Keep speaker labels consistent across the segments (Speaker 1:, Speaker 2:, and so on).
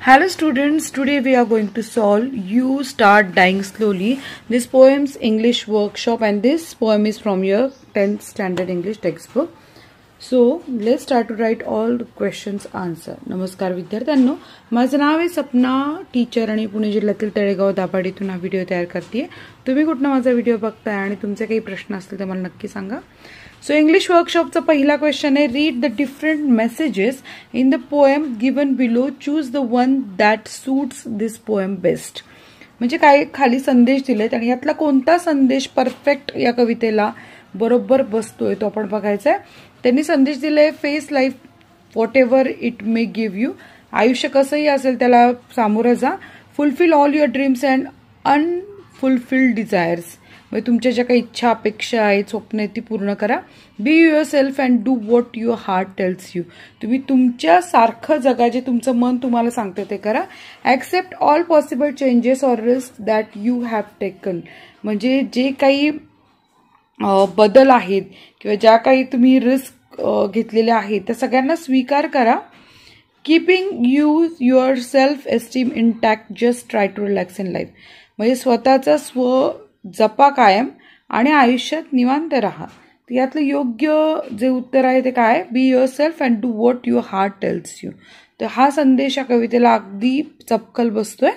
Speaker 1: Hello students, today we are going to solve You Start Dying Slowly, this poem's English workshop, and this poem is from your 10th standard English textbook. So let's start to write all the questions answer. नमस्कार विद्यार्थ्यांनो, माझं नाव आहे सपना teacher आणि पुणे जिल्ह्यातील तळेगाव दाभाडीतून हा video तयार करतेय. तुम्ही कुठनं माझा व्हिडिओ बघताय आणि तुमचे काही प्रश्न असतील तर मला नक्की सांगा. सो इंग्लिश वर्कशॉपचा पहिला क्वेश्चन आहे, read the different messages in the poem given below, choose the one that suits this poem best. म्हणजे काय खाली संदेश दिलेत आणि यातला कोणता संदेश परफेक्ट या कवितेला बरोबर बसतोय तो आपण बघायचा आहे. त्यांनी संदेश दिलाय, face life what ever it may give you, आयुष्य कसंही असेल त्याला सामोरं जा. Fulfil all your dreams and unfulfilled desires, म्हणजे तुमच्या ज्या काही इच्छा अपेक्षा आहेत स्वप्न आहेत ती पूर्ण करा. Be your self and do what your heart tells you, तुम्ही तुमच्या सारखं जगा, जे तुमचं मन तुम्हाला सांगते ते करा. Accept all possible changes or risk that you have taken, म्हणजे जे काही बदल आहेत किंवा ज्या काही तुम्ही रिस्क घेतलेल्या आहेत त्या सगळ्यांना स्वीकार करा. Keeping your self esteem intact, just try to relax in life, म्हणजे स्वतःचा स्व जपा कायम आणि आयुष्यात निवांत राहा. यातलं योग्य जे उत्तर आहे ते काय, be your self and do what your heart tells you. तर हा संदेश या कवितेला अगदी चपकल बसतोय.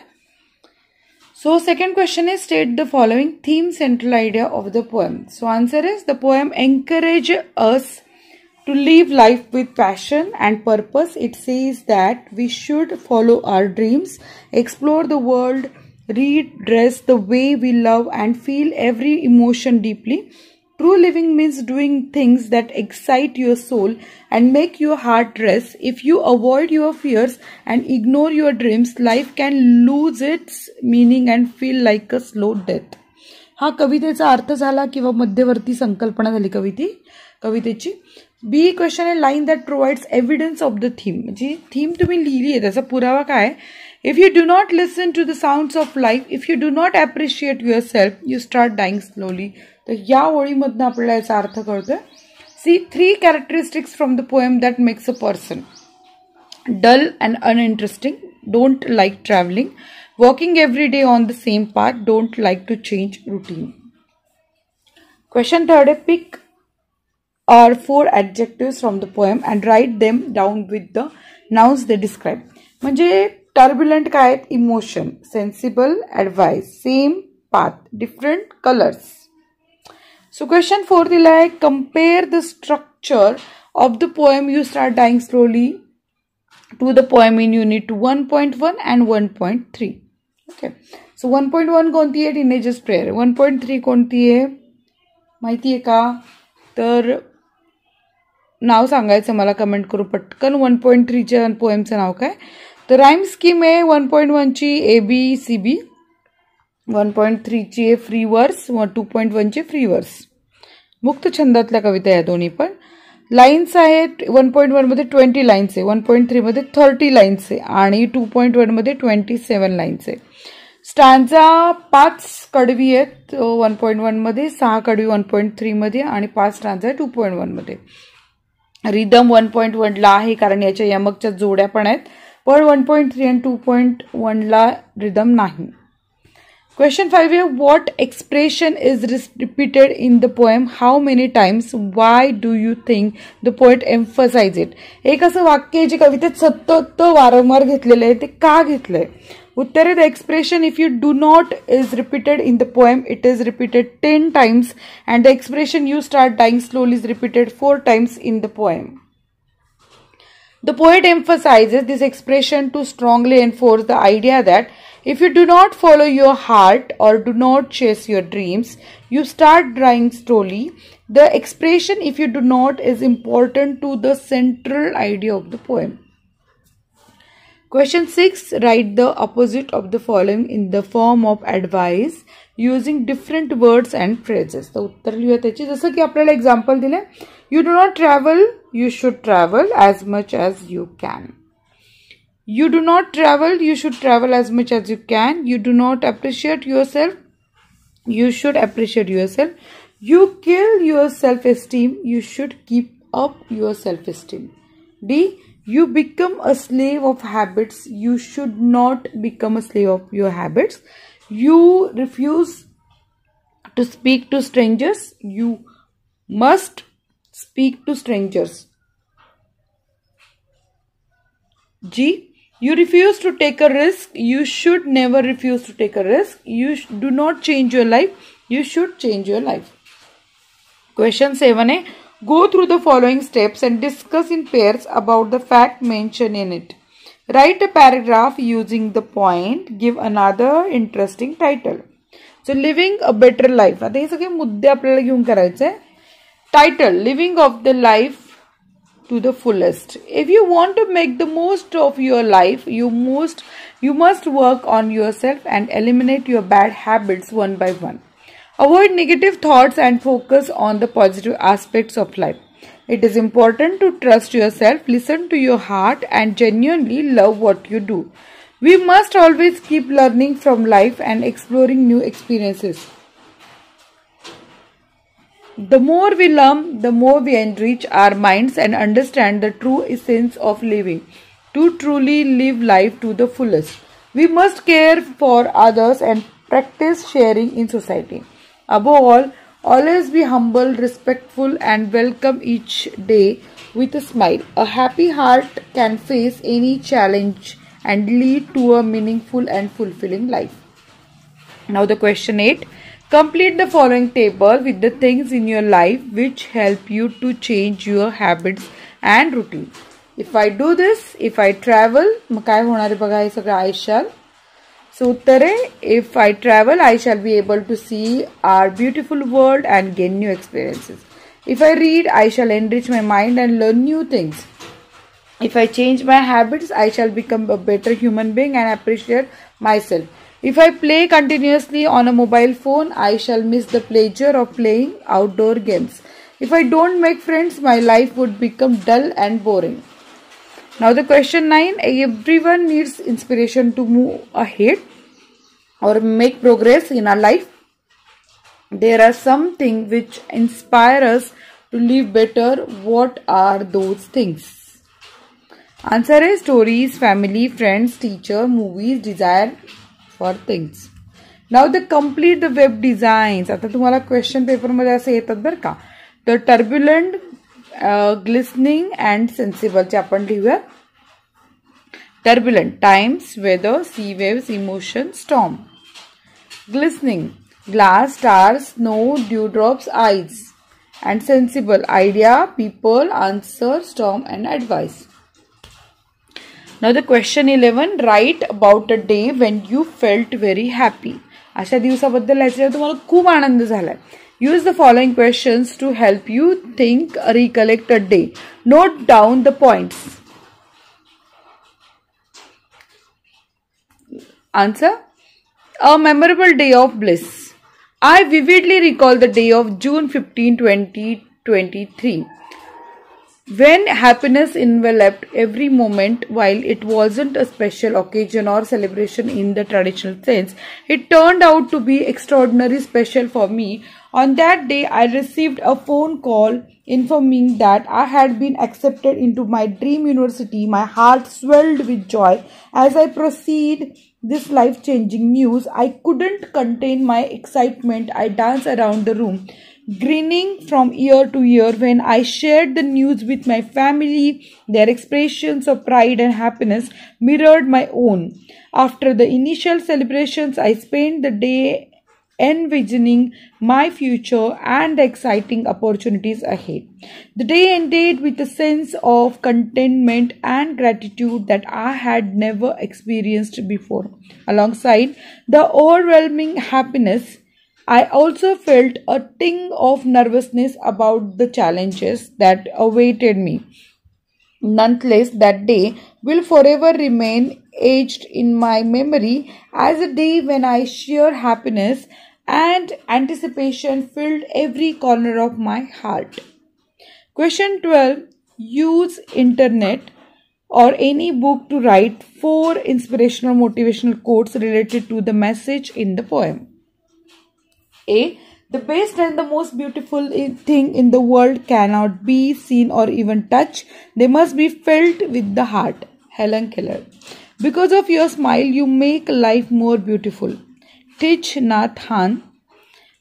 Speaker 1: So second question is, state the following theme, central idea of the poem. So answer is, the poem encourage us to live life with passion and purpose. It says that we should follow our dreams, explore the world, read, dress the way we love and feel every emotion deeply. True living means doing things that excite your soul and make your heart rest. If you avoid your fears and ignore your dreams, life can lose its meaning and feel like a slow death. हा कवितेचा अर्थ झाला किंवा मध्यवर्ती संकल्पना झाली कवितेची. B question आहे, line that provides evidence of the theme, म्हणजे थीम तुम्ही लिहिली आहे त्याचा पुरावा काय. If you do not listen to the sounds of life, if you do not appreciate yourself, you start dying slowly. तर या ओळीमधनं आपल्याला याचा अर्थ कळतोय. See 3 characteristics from the poem that makes a person. Dull and uninteresting, don't like traveling, walking every day on the same path, don't like to change routine. Question 3 is, pick or 4 adjectives from the poem and write them down with the nouns they describe. म्हणजे turbulent काय आहेत, emotion, sensible, advice, same path, different colours. So question 4 दिला आहे, compare the structure of the poem you start dying slowly to the poem in unit 1.1 and 1.3. Okay, so 1.1 कोणती आहे, teenagers prayer. 1.3 कोणती आहे माहिती आहे का, तर नाव सांगायचं मला कमेंट करू पटकन. 1.3च्या पोएमचं नाव काय, तर राईम स्कीम आहे 1.1ची ABCB, 1.3ची आहे फ्री वर्स, 2.1ची फ्री वर्स. मुक्त छंदातल्या कविता या दोन्ही पण. लाईन्स आहेत 1.1 मध्ये 20 लाईन्स आहे, 1.3 मध्ये 30 लाईन्स आहे आणि 2.1 मध्ये 27 लाईन्स आहे. स्टांजा 5 कडवी आहेत 1.1 मध्ये, 6 कडवी 1.3 मध्ये आणि 5 स्टांजा आहे 2.1 मध्ये. रिदम 1.1 ला आहे कारण याच्या यमकच्या जोड्या पण आहेत, पण 1.3 आणि 2.1 ला रिदम नाही. क्वेश्चन 5 आहे, what expression is repeated in the poem, how many times, why do you think the poet emphasize it. एक असं वाक्य आहे जे कवितेत सतत वारंवार घेतलेलं आहे, ते का घेतलंय. उत्तर आहे, the expression if you do not is repeated in the poem, it is repeated 10 times and the expression you start dying slowly is repeated 4 times in the poem. The poet emphasizes this expression to strongly enforce the idea that if you do not follow your heart or do not chase your dreams, you start dying slowly. The expression if you do not is important to the central idea of the poem. Question 6, write the opposite of the following in the form of advice using different words and phrases. तर उत्तर लिहूया त्याची. जसं की आपल्याला example दिले, you do not travel, you should travel as much as you can. You do not travel, you should travel as much as you can. You do not appreciate yourself, you should appreciate yourself. You kill your self-esteem, you should keep up your self-esteem. D, You become a slave of habits. You should not become a slave of your habits. You refuse to speak to strangers. You must speak to strangers. G. You refuse to take a risk. You should never refuse to take a risk. You do not change your life. You should change your life. Question 7. Go through the following steps and discuss in pairs about the fact mentioned in it. Write a paragraph using the point. Give another interesting title. So, living a better life. आता हे सगळे मुद्दे आपल्याला घेऊन करायचे. Title, living of the life to the fullest. If you want to make the most of your life, you must work on yourself and eliminate your bad habits one by one. Avoid negative thoughts and focus on the positive aspects of life. It is important to trust yourself, listen to your heart, and genuinely love what you do. We must always keep learning from life and exploring new experiences. The more we learn, the more we enrich our minds and understand the true essence of living. To truly live life to the fullest, we must care for others and practice sharing in society. Above all, always be humble, respectful, and welcome each day with a smile. A happy heart can face any challenge and lead to a meaningful and fulfilling life. Now the question 8. Complete the following table with the things in your life which help you to change your habits and routine. If I do this, if I travel, मग काय होणार आहे बघा हे सगळं I shall. So उत्तर आहे, if I travel, I shall be able to see our beautiful world and gain new experiences. If I read, I shall enrich my mind and learn new things. If I change my habits, I shall become a better human being and appreciate myself. If I play continuously on a mobile phone, I shall miss the pleasure of playing outdoor games. If I don't make friends, my life would become dull and boring. Now the question 9. Everyone needs inspiration to move ahead or make progress in our life. There are some things which inspire us to live better. What are those things? Answer is stories, family, friends, teacher, movies, desire for things. Now the complete the web designs. आता तुम्हाला question paper मध्ये असं येतात बरं का. तर turbulent, glistening and sensible चे आपण लिहूया. Turbulent, times, weather, sea waves, emotion, storm. Glistening, glass, stars, snow, dewdrops, eyes. And sensible, idea, people, answer, storm, and advice. Now the question 11. Write about a day when you felt very happy. अशा दिवसाबद्दल लिहायचं तुम्हाला खूप आनंद झालाय. Use the following questions to help you think, recollect a day. Note down the points. Answer. A memorable day of bliss. I vividly recall the day of June 15, 2023. When happiness enveloped every moment. While it wasn't a special occasion or celebration in the traditional sense, it turned out to be extraordinarily special for me. On that day, I received a phone call informing that I had been accepted into my dream university. My heart swelled with joy as I proceeded this life-changing news. I couldn't contain my excitement. I danced around the room, grinning from ear to ear when I shared the news with my family. Their expressions of pride and happiness mirrored my own. After the initial celebrations, I spent the day envisioning my future and the exciting opportunities ahead. The day ended with a sense of contentment and gratitude that I had never experienced before. Alongside the overwhelming happiness, I also felt a ting of nervousness about the challenges that awaited me. Nonetheless, that day will forever remain etched in my memory as a day when sheer happiness and anticipation filled every corner of my heart. Question 12. Use internet or any book to write 4 inspirational motivational quotes related to the message in the poem. A. The best and the most beautiful thing in the world cannot be seen or even touched. They must be felt with the heart. Helen Keller. Because of your smile, you make life more beautiful. Thich Nhat Hanh.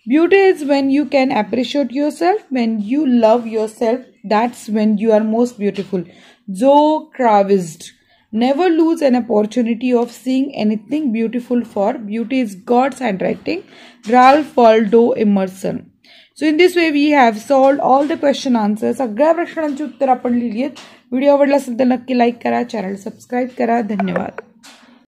Speaker 1: Beauty is when you can appreciate yourself. When you love yourself, that's when you are most beautiful. Zoe Kravitz. Never lose an opportunity of seeing anything beautiful, for beauty is God's handwriting. Ralph Waldo Emerson. So in this way we have solved all the question answers. सगळ्या प्रश्नांची उत्तर आपण लिहिली आहेत. Video आवडला असेल तर नक्की like करा, चॅनल सबस्क्राईब करा. धन्यवाद.